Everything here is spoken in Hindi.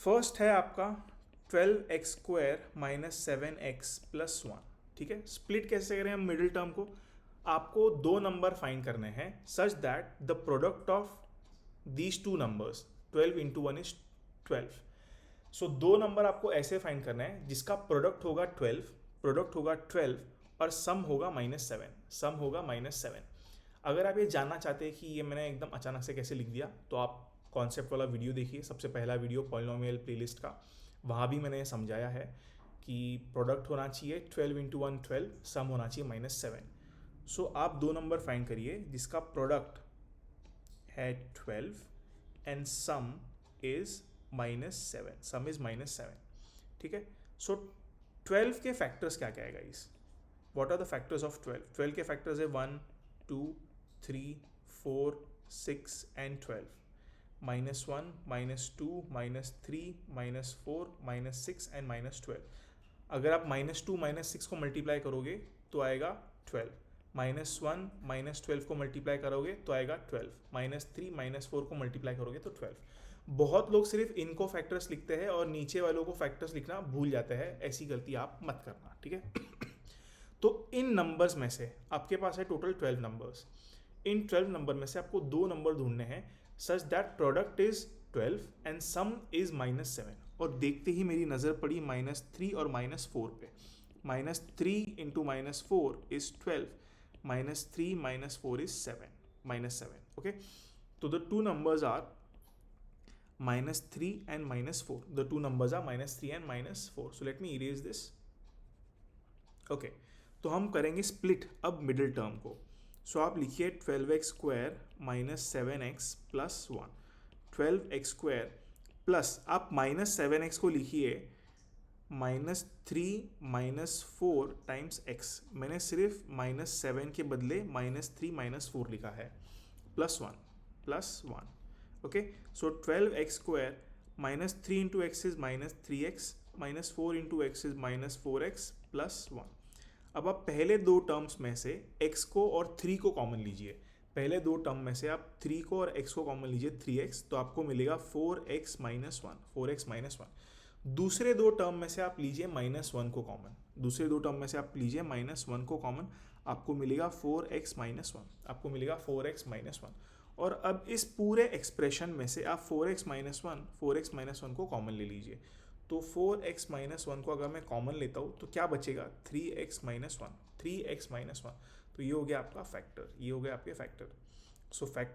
फर्स्ट है आपका 12x² माइनस 7x प्लस 1। ठीक है, स्प्लिट कैसे करें हम मिडिल टर्म को? आपको दो नंबर फाइंड करने हैं such that the product of these two numbers 12 into 1 is 12। सो दो नंबर आपको ऐसे फाइंड करना है जिसका प्रोडक्ट होगा 12 और सम होगा -7। अगर आप ये जानना चाहते हैं कि ये मैंने एकदम अचानक से कैसे लिख दिया, तो आप कॉन्सेप्ट वाला वीडियो देखिए, सबसे पहला वीडियो पॉलिनोमियल प्लेलिस्ट का। वहाँ भी मैंने समझाया है कि प्रोडक्ट होना चाहिए 12 इंटू 1 12, सम होना चाहिए -7। सो आप दो नंबर फाइंड करिए जिसका प्रोडक्ट है 12 एंड सम इज -7। ठीक है, सो 12 के फैक्टर्स क्या क्या है guys? What are the factors of 12? 12 के फैक्टर्स है 1 2 3 4 6 एंड 12। -1 -2 -3 -4 -6 एंड -12। अगर आप -2 -6 को मल्टीप्लाई करोगे तो आएगा 12। -1 -12 को मल्टीप्लाई करोगे तो आएगा 12। -3 -4 को मल्टीप्लाई करोगे तो 12। बहुत लोग सिर्फ इनको फैक्टर्स लिखते हैं और नीचे वालों को फैक्टर्स लिखना भूल जाते हैं। ऐसी गलती आप मत करना, ठीक है? तो इन नंबर्स में से आपके पास है टोटल 12 नंबर्स। इन 12 नंबर में से आपको दो नंबर ढूंढने हैं such that product is 12 and some is -7। और देखते ही मेरी नज़र पड़ी -3 और -4 पे। -3 इंटू -4 इज 12, -3 -4 इज 7। ओके, तो the two numbers are -3 and -4. The two numbers are -3 and -4. So let me erase this. Okay, तो हम करेंगे स्प्लिट अब मिडिल टर्म को। सो आप लिखिए 12x² minus 7x plus 1। 12x² plus आप -7x को लिखिए -3 -4 टाइम्स x। मैंने सिर्फ -7 के बदले -3 -4 लिखा है, +1 okay. So 12x² -3 into x is -3x, -4 into x is -4x plus 1। अब आप पहले दो टर्म्स में से x को और 3 को कॉमन लीजिए। पहले दो टर्म में से आप 3 को और x को कॉमन लीजिए 3x, तो आपको मिलेगा 4x -1। दूसरे दो टर्म में से आप लीजिए -1 को कॉमन। आपको मिलेगा 4x -1। और अब इस पूरे एक्सप्रेशन में से आप 4x -1 को कॉमन ले लीजिए। तो 4x -1 को अगर मैं कॉमन लेता हूँ तो क्या बचेगा? 3x -1। तो ये हो गया आपका फैक्टर, ये हो गया आपके फैक्टर। सो फैक्टर